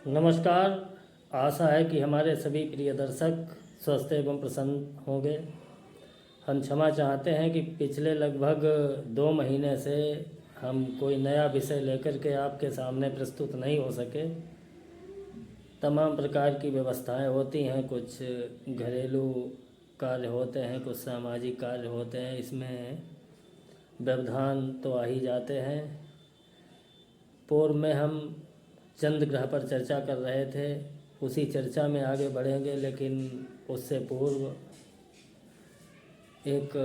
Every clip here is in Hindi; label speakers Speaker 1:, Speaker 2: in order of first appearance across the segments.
Speaker 1: नमस्कार। आशा है कि हमारे सभी प्रिय दर्शक स्वस्थ एवं प्रसन्न होंगे। हम क्षमा चाहते हैं कि पिछले लगभग 2 महीने से हम कोई नया विषय लेकर के आपके सामने प्रस्तुत नहीं हो सके। तमाम प्रकार की व्यवस्थाएं होती हैं, कुछ घरेलू कार्य होते हैं, कुछ सामाजिक कार्य होते हैं, इसमें व्यवधान तो आ ही जाते हैं। पूर्व में हम चंद्र ग्रह पर चर्चा कर रहे थे, उसी चर्चा में आगे बढ़ेंगे, लेकिन उससे पूर्व एक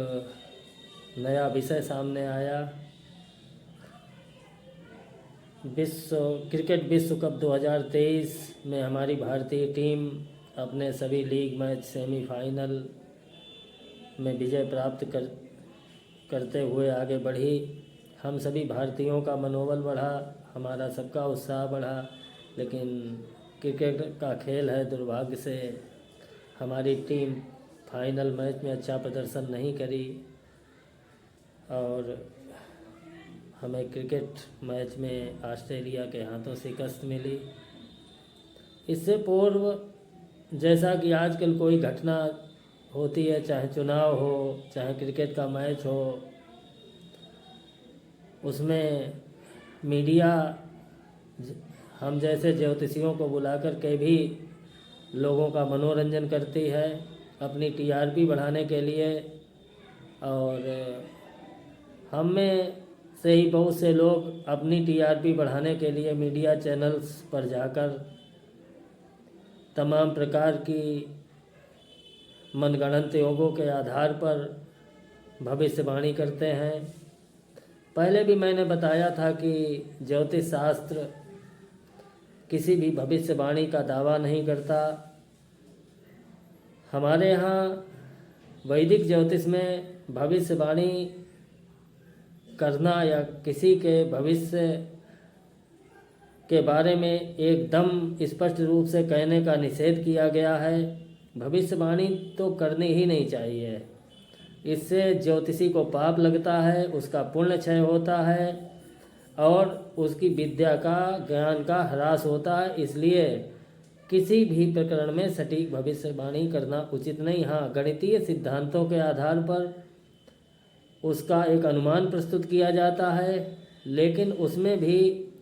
Speaker 1: नया विषय सामने आया। क्रिकेट विश्व कप 2023 में हमारी भारतीय टीम अपने सभी लीग मैच सेमीफाइनल में विजय प्राप्त करते हुए आगे बढ़ी। हम सभी भारतीयों का मनोबल बढ़ा, हमारा सबका उत्साह बढ़ा, लेकिन क्रिकेट का खेल है, दुर्भाग्य से हमारी टीम फाइनल मैच में अच्छा प्रदर्शन नहीं करी और हमें क्रिकेट मैच में ऑस्ट्रेलिया के हाथों शिकस्त मिली। इससे पूर्व जैसा कि आजकल कोई घटना होती है, चाहे चुनाव हो, चाहे क्रिकेट का मैच हो, उसमें मीडिया हम जैसे ज्योतिषियों को बुला कर के भी लोगों का मनोरंजन करती है अपनी टीआरपी बढ़ाने के लिए। और हम में से ही बहुत से लोग अपनी टीआरपी बढ़ाने के लिए मीडिया चैनल्स पर जाकर तमाम प्रकार की मनगढ़ंत योगों के आधार पर भविष्यवाणी करते हैं। पहले भी मैंने बताया था कि ज्योतिष शास्त्र किसी भी भविष्यवाणी का दावा नहीं करता। हमारे यहाँ वैदिक ज्योतिष में भविष्यवाणी करना या किसी के भविष्य के बारे में एकदम स्पष्ट रूप से कहने का निषेध किया गया है। भविष्यवाणी तो करनी ही नहीं चाहिए, इससे ज्योतिषी को पाप लगता है, उसका पुण्य क्षय होता है और उसकी विद्या का, ज्ञान का ह्रास होता है। इसलिए किसी भी प्रकरण में सटीक भविष्यवाणी करना उचित नहीं। हाँ, गणितीय सिद्धांतों के आधार पर उसका एक अनुमान प्रस्तुत किया जाता है, लेकिन उसमें भी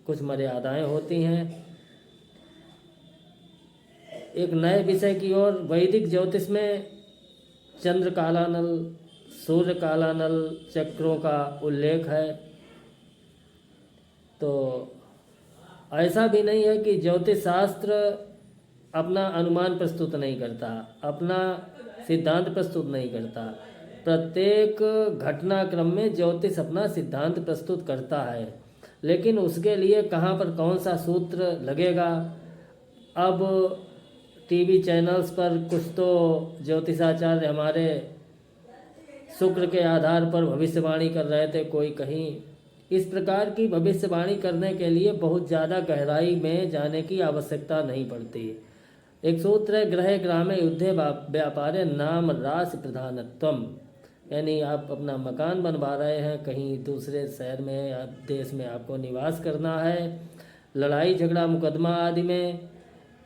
Speaker 1: कुछ मर्यादाएं होती हैं। एक नए विषय की ओर, वैदिक ज्योतिष में चंद्र कालानल, सूर्य कालानल चक्रों का उल्लेख है। तो ऐसा भी नहीं है कि ज्योतिष शास्त्र अपना अनुमान प्रस्तुत नहीं करता, अपना सिद्धांत प्रस्तुत नहीं करता। प्रत्येक घटनाक्रम में ज्योतिष अपना सिद्धांत प्रस्तुत करता है, लेकिन उसके लिए कहाँ पर कौन सा सूत्र लगेगा। अब टीवी चैनल्स पर कुछ तो ज्योतिषाचार्य हमारे शुक्र के आधार पर भविष्यवाणी कर रहे थे, कोई कहीं। इस प्रकार की भविष्यवाणी करने के लिए बहुत ज़्यादा गहराई में जाने की आवश्यकता नहीं पड़ती। एक सूत्र है, ग्रहे ग्रामे युद्धे व्यापारे नाम राशि प्रधानत्वम। यानी आप अपना मकान बनवा रहे हैं, कहीं दूसरे शहर में या देश में आपको निवास करना है, लड़ाई झगड़ा मुकदमा आदि में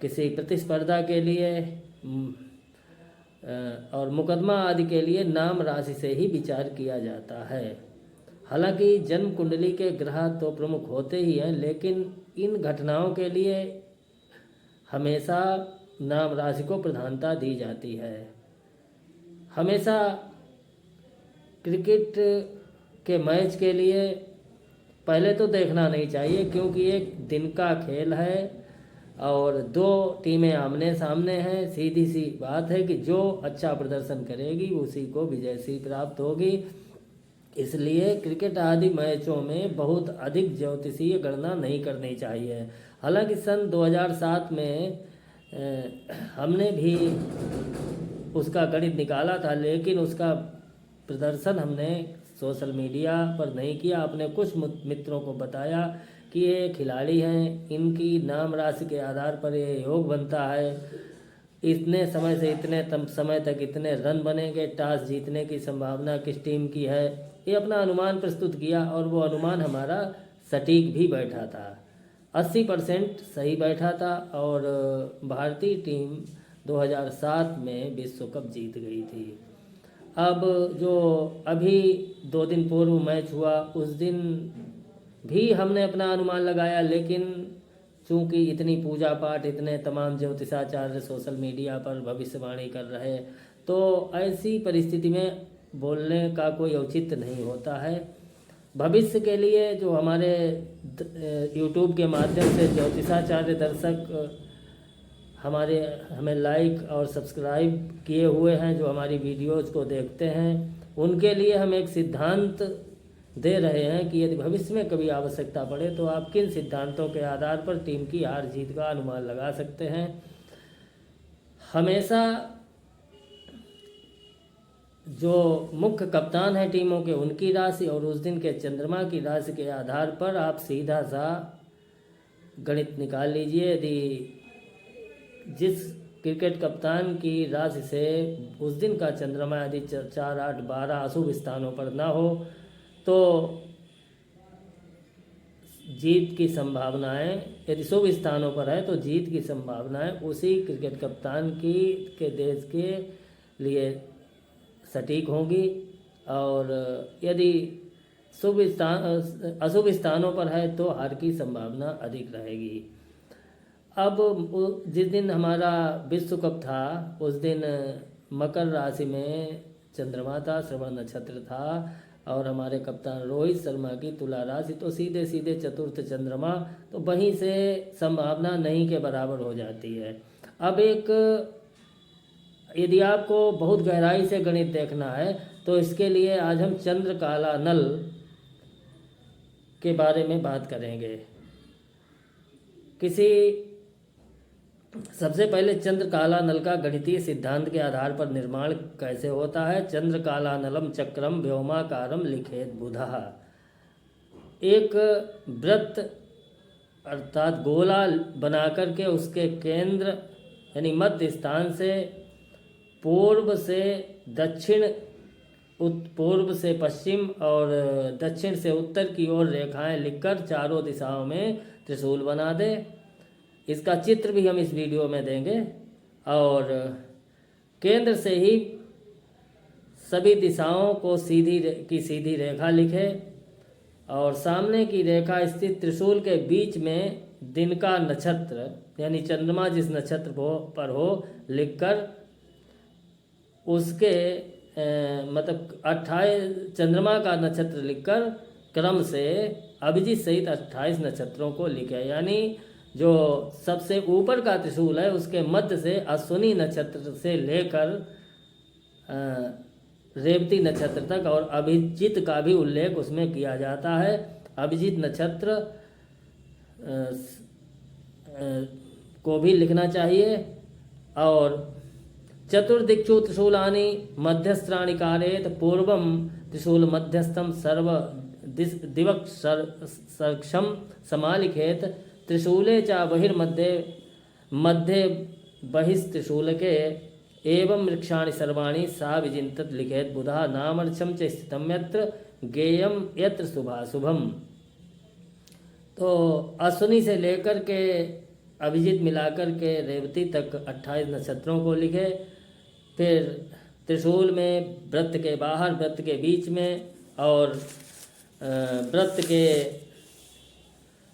Speaker 1: किसी प्रतिस्पर्धा के लिए और मुकदमा आदि के लिए नाम राशि से ही विचार किया जाता है। हालांकि जन्म कुंडली के ग्रह तो प्रमुख होते ही हैं, लेकिन इन घटनाओं के लिए हमेशा नाम राशि को प्रधानता दी जाती है। हमेशा क्रिकेट के मैच के लिए पहले तो देखना नहीं चाहिए, क्योंकि एक दिन का खेल है और दो टीमें आमने सामने हैं। सीधी सी बात है कि जो अच्छा प्रदर्शन करेगी उसी को विजयश्री प्राप्त होगी। इसलिए क्रिकेट आदि मैचों में बहुत अधिक ज्योतिषीय गणना नहीं करनी चाहिए। हालांकि सन 2007 में हमने भी उसका गणित निकाला था, लेकिन उसका प्रदर्शन हमने सोशल मीडिया पर नहीं किया। अपने कुछ मित्रों को बताया कि ये खिलाड़ी हैं, इनकी नाम राशि के आधार पर ये योग बनता है, इतने समय से इतने समय तक इतने रन बनेंगे, टॉस जीतने की संभावना किस टीम की है, ये अपना अनुमान प्रस्तुत किया और वो अनुमान हमारा सटीक भी बैठा था। 80% सही बैठा था और भारतीय टीम 2007 में विश्व कप जीत गई थी। अब जो अभी 2 दिन पूर्व मैच हुआ उस दिन भी हमने अपना अनुमान लगाया, लेकिन चूंकि इतनी पूजा पाठ, इतने तमाम ज्योतिषाचार्य सोशल मीडिया पर भविष्यवाणी कर रहे, तो ऐसी परिस्थिति में बोलने का कोई औचित्य नहीं होता है। भविष्य के लिए जो हमारे यूट्यूब के माध्यम से ज्योतिषाचार्य दर्शक हमें लाइक और सब्सक्राइब किए हुए हैं, जो हमारी वीडियोज़ को देखते हैं, उनके लिए हम एक सिद्धांत दे रहे हैं कि यदि भविष्य में कभी आवश्यकता पड़े तो आप किन सिद्धांतों के आधार पर टीम की हार जीत का अनुमान लगा सकते हैं। हमेशा जो मुख्य कप्तान हैं टीमों के, उनकी राशि और उस दिन के चंद्रमा की राशि के आधार पर आप सीधा सा गणित निकाल लीजिए। यदि जिस क्रिकेट कप्तान की राशि से उस दिन का चंद्रमा यदि 4, 8, 12 अशुभ स्थानों पर ना हो तो जीत की संभावनाएं, यदि शुभ स्थानों पर है तो जीत की संभावनाएं उसी क्रिकेट कप्तान के देश के लिए सटीक होंगी, और यदि अशुभ स्थानों पर है तो हार की संभावना अधिक रहेगी। अब जिस दिन हमारा विश्व कप था उस दिन मकर राशि में चंद्रमा था, श्रवण नक्षत्र था, और हमारे कप्तान रोहित शर्मा की तुला राशि, तो सीधे सीधे चतुर्थ चंद्रमा, तो वहीं से संभावना नहीं के बराबर हो जाती है। अब यदि आपको बहुत गहराई से गणित देखना है तो इसके लिए आज हम चंद्र काला नल के बारे में बात करेंगे। सबसे पहले चंद्र काला नल का गणितीय सिद्धांत के आधार पर निर्माण कैसे होता है। चंद्र काला नलम चक्रम व्योमाकारम लिखेत बुधः। एक वृत्त अर्थात गोला बना करके उसके केंद्र यानी मध्य स्थान से पूर्व से दक्षिण, पूर्व से पश्चिम और दक्षिण से उत्तर की ओर रेखाएं लिखकर चारों दिशाओं में त्रिशूल बना दे। इसका चित्र भी हम इस वीडियो में देंगे। और केंद्र से ही सभी दिशाओं को सीधी रेखा लिखे और सामने की रेखा स्थित त्रिशूल के बीच में दिन का नक्षत्र यानी चंद्रमा जिस नक्षत्र पर हो लिखकर उसके मतलब 28 चंद्रमा का नक्षत्र लिखकर क्रम से अभिजीत सहित 28 नक्षत्रों को लिखे। यानी जो सबसे ऊपर का त्रिशूल है उसके मध्य से अश्विनी नक्षत्र से लेकर रेवती नक्षत्र तक और अभिजीत का भी उल्लेख उसमें किया जाता है। अभिजीत नक्षत्र को भी लिखना चाहिए। और चतुर्दिक्षु त्रिशूलानि मध्यस्थानि कारयेत पूर्वम त्रिशूल मध्यस्थम सर्व दिवक सर्क्षम समालिखेत त्रिशूले च बहिर्मध्ये बहिस्त्रिशूल के एवं वृक्षाणि सर्वाणि सा विजिन्तत लिखेत बुधः नामर्षम च स्थितम यत्र गेयम यत्र शुभाशुभम। तो अश्विनी से लेकर के अभिजीत मिलाकर के रेवती तक 28 नक्षत्रों को लिखे। फिर त्रिशूल में वृत्त के बाहर, वृत्त के बीच में और वृत्त के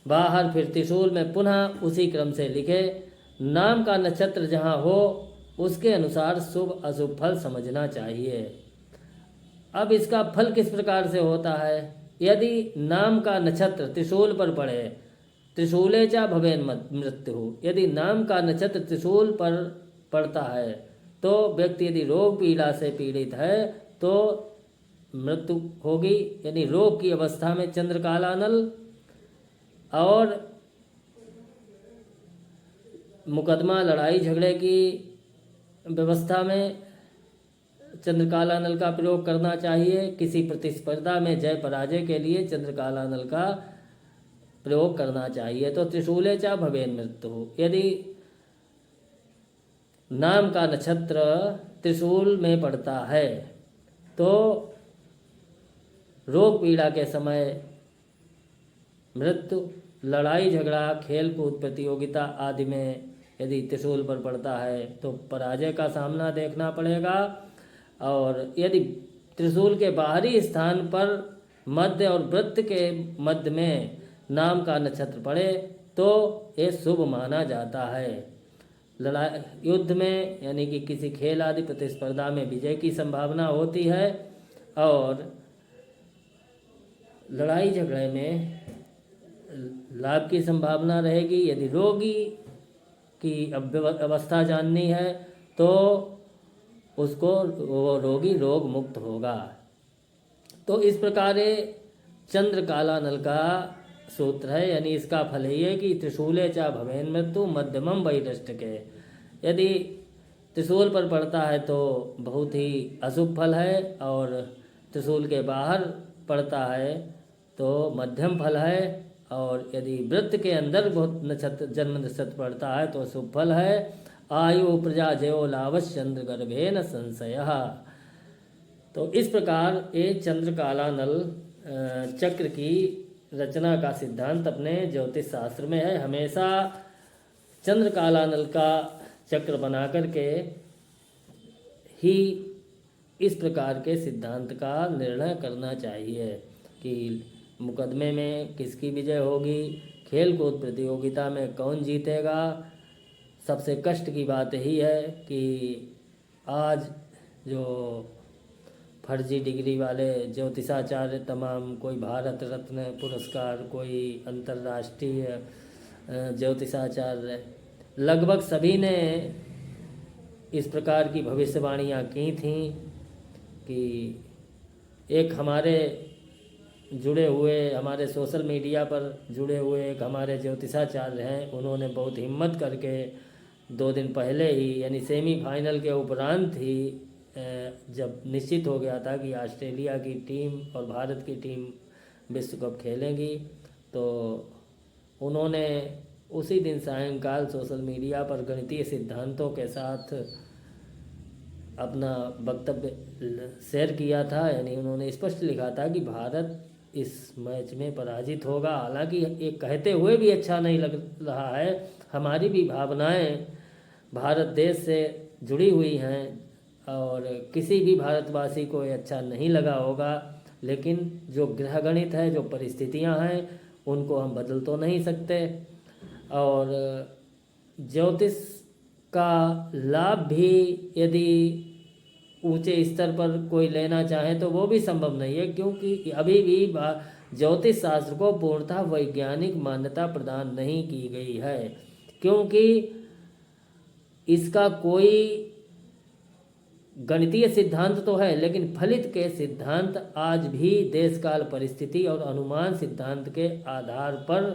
Speaker 1: बाहर फिर त्रिशूल में पुनः उसी क्रम से लिखे। नाम का नक्षत्र जहाँ हो उसके अनुसार शुभ अशुभ फल समझना चाहिए। अब इसका फल किस प्रकार से होता है। यदि नाम का नक्षत्र त्रिशूल पर पड़े, त्रिशूले चा भवेन मृत्यु, यदि नाम का नक्षत्र त्रिशूल पर पड़ता है तो व्यक्ति यदि रोग पीड़ा से पीड़ित है तो मृत्यु होगी। यानी रोग की अवस्था में चंद्र काला नल और मुकदमा लड़ाई झगड़े की व्यवस्था में चंद्रकाला नल का प्रयोग करना चाहिए। किसी प्रतिस्पर्धा में जय पराजय के लिए चंद्रकाला नल का प्रयोग करना चाहिए। तो त्रिशूले चा भवेन मृत्यु, यदि नाम का नक्षत्र त्रिशूल में पड़ता है तो रोग पीड़ा के समय मृत्यु, लड़ाई झगड़ा खेल कूद प्रतियोगिता आदि में यदि त्रिशूल पर पड़ता है तो पराजय का सामना देखना पड़ेगा। और यदि त्रिशूल के बाहरी स्थान पर मध्य और वृत्त के मध्य में नाम का नक्षत्र पड़े तो ये शुभ माना जाता है। लड़ाई युद्ध में यानी कि किसी खेल आदि प्रतिस्पर्धा में विजय की संभावना होती है और लड़ाई झगड़े में लाभ की संभावना रहेगी। यदि रोगी की अवस्था जाननी है तो उसको वो रोगी रोग मुक्त होगा। तो इस प्रकार चंद्र काला नल का सूत्र है, यानी इसका फल यही है कि त्रिशूले चा भवेन मृत्यु मध्यमम वैरष्ट के। यदि त्रिशूल पर पड़ता है तो बहुत ही अशुभ फल है और त्रिशूल के बाहर पड़ता है तो मध्यम फल है और यदि वृत्त के अंदर बहुत नक्षत्र जन्म नक्षत्र पड़ता है तो शुभ फल है। आयु प्रजा जयो लावश चंद्र गर्भे न संशय। तो इस प्रकार ये चंद्र काला नल चक्र की रचना का सिद्धांत अपने ज्योतिष शास्त्र में है। हमेशा चंद्र काला नल का चक्र बना करके ही इस प्रकार के सिद्धांत का निर्णय करना चाहिए कि मुकदमे में किसकी विजय होगी, खेल कूद प्रतियोगिता में कौन जीतेगा। सबसे कष्ट की बात यही है कि आज जो फर्जी डिग्री वाले ज्योतिषाचार्य तमाम, कोई भारत रत्न पुरस्कार, कोई अंतर्राष्ट्रीय ज्योतिषाचार्य, लगभग सभी ने इस प्रकार की भविष्यवाणियाँ की थीं कि एक हमारे जुड़े हुए, हमारे सोशल मीडिया पर जुड़े हुए एक हमारे ज्योतिषाचार्य हैं, उन्होंने बहुत हिम्मत करके 2 दिन पहले ही यानी सेमीफाइनल के उपरांत ही जब निश्चित हो गया था कि ऑस्ट्रेलिया की टीम और भारत की टीम विश्व कप खेलेंगी तो उन्होंने उसी दिन सायंकाल सोशल मीडिया पर गणितीय सिद्धांतों के साथ अपना वक्तव्य शेयर किया था। यानी उन्होंने स्पष्ट लिखा था कि भारत इस मैच में पराजित होगा। हालांकि ये कहते हुए भी अच्छा नहीं लग रहा है। हमारी भी भावनाएं भारत देश से जुड़ी हुई हैं और किसी भी भारतवासी को ये अच्छा नहीं लगा होगा, लेकिन जो ग्रह गणित है, जो परिस्थितियां हैं, उनको हम बदल तो नहीं सकते। और ज्योतिष का लाभ भी यदि ऊंचे स्तर पर कोई लेना चाहे तो वो भी संभव नहीं है, क्योंकि अभी भी ज्योतिष शास्त्र को पूर्णतः वैज्ञानिक मान्यता प्रदान नहीं की गई है, क्योंकि इसका कोई गणितीय सिद्धांत तो है लेकिन फलित के सिद्धांत आज भी देश काल परिस्थिति और अनुमान सिद्धांत के आधार पर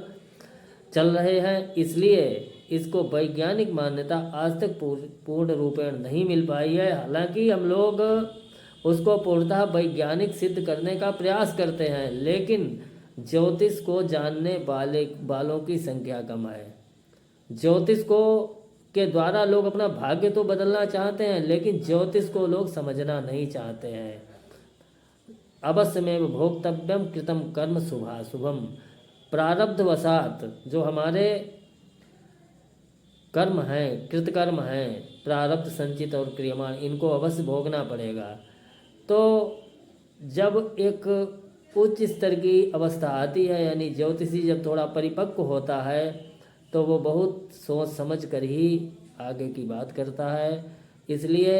Speaker 1: चल रहे हैं। इसलिए इसको वैज्ञानिक मान्यता आज तक पूर्ण रूपेण नहीं मिल पाई है। हालांकि हम लोग उसको पूर्णतः वैज्ञानिक सिद्ध करने का प्रयास करते हैं, लेकिन ज्योतिष को जानने वालों की संख्या कम है। ज्योतिष को के द्वारा लोग अपना भाग्य तो बदलना चाहते हैं, लेकिन ज्योतिष को लोग समझना नहीं चाहते हैं। अवश्यमेव भोक्तव्यम कृतम कर्म शुभाशुभम। प्रारब्धवशात जो हमारे कर्म हैं, कृतकर्म हैं, प्रारब्ध संचित और क्रियमाण, इनको अवश्य भोगना पड़ेगा। तो जब एक उच्च स्तर की अवस्था आती है, यानी ज्योतिषी जब थोड़ा परिपक्व होता है, तो वो बहुत सोच समझ कर ही आगे की बात करता है। इसलिए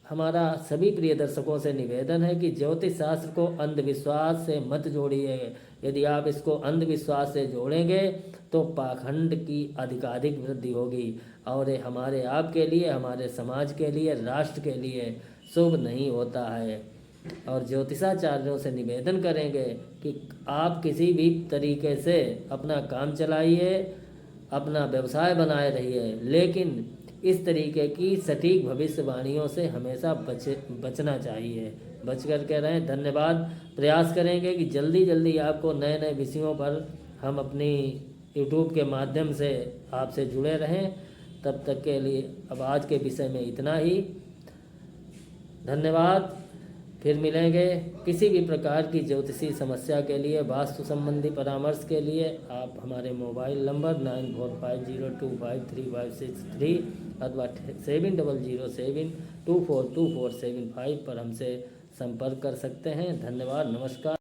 Speaker 1: हमारा सभी प्रिय दर्शकों से निवेदन है कि ज्योतिष शास्त्र को अंधविश्वास से मत जोड़िए। यदि आप इसको अंधविश्वास से जोड़ेंगे तो पाखंड की अधिकाधिक वृद्धि होगी और ये हमारे आपके लिए, हमारे समाज के लिए, राष्ट्र के लिए शुभ नहीं होता है। और ज्योतिषाचार्यों से निवेदन करेंगे कि आप किसी भी तरीके से अपना काम चलाइए, अपना व्यवसाय बनाए रहिए, लेकिन इस तरीके की सटीक भविष्यवाणियों से हमेशा बचना चाहिए। बच कर के रहें। धन्यवाद। प्रयास करेंगे कि जल्दी आपको नए नए विषयों पर हम अपनी यूट्यूब के माध्यम से आपसे जुड़े रहें। तब तक के लिए अब आज के विषय में इतना ही। धन्यवाद। फिर मिलेंगे। किसी भी प्रकार की ज्योतिषी समस्या के लिए, वास्तु संबंधी परामर्श के लिए आप हमारे मोबाइल नंबर 9450253563 अथवा 7007242475 पर हमसे संपर्क कर सकते हैं। धन्यवाद, नमस्कार।